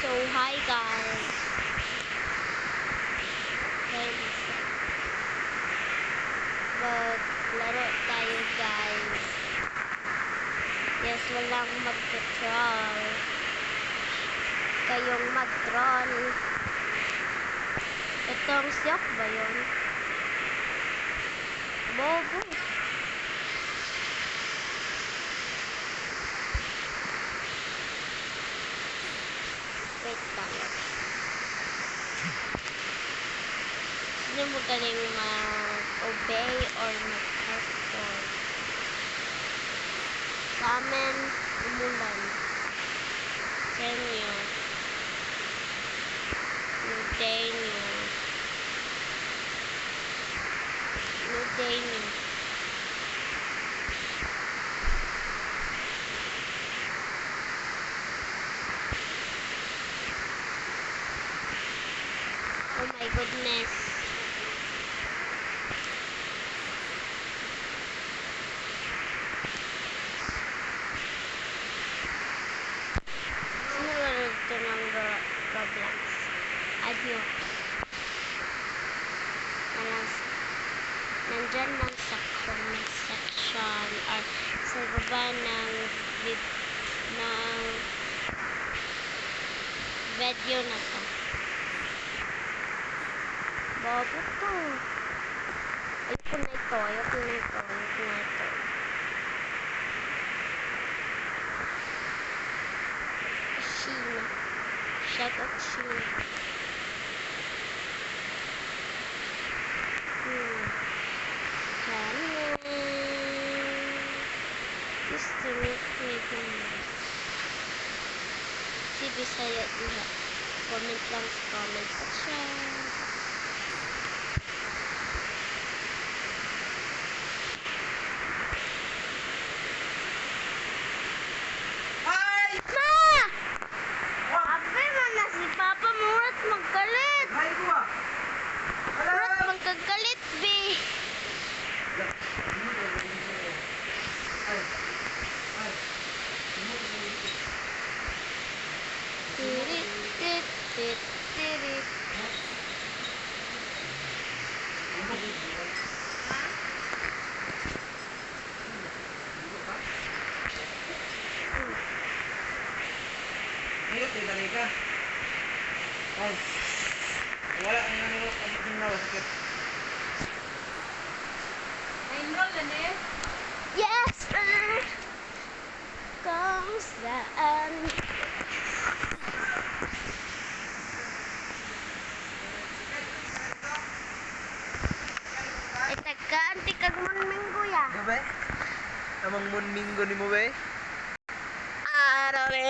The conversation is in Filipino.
So, hi guys. Maglaro tayo guys. Yes, walang mag-troll. Kayong mag-troll. Itong siyok ba yun? Bobo. Wait lang. Sino mo galing mag-obey or mag-perform? Sa amin, umulan. Sa inyo. Yung day nyo. Yung day nyo. Oh my goodness. Sinulad ito ng Roblox. Adios. Nandyan lang sa comment section or sa baba ng video na to. Bobo to. Ayoko na ito. Sheena. Shout out Sheena. Gusto mo si Bisaya diha. Comment lang sa comment section. Papa murat magkalit. Murat magkagalit, be. Tirit, tit, tit, tirit. Ayo, tinggal ka. Ay, wala ang nangyari ang nawa sakit. Ay-enroll na eh? Yes, sir. Kung saan. Itagaan, tikag munminggo ya. Gabe? Amang munminggo ni mo, be? Arabe.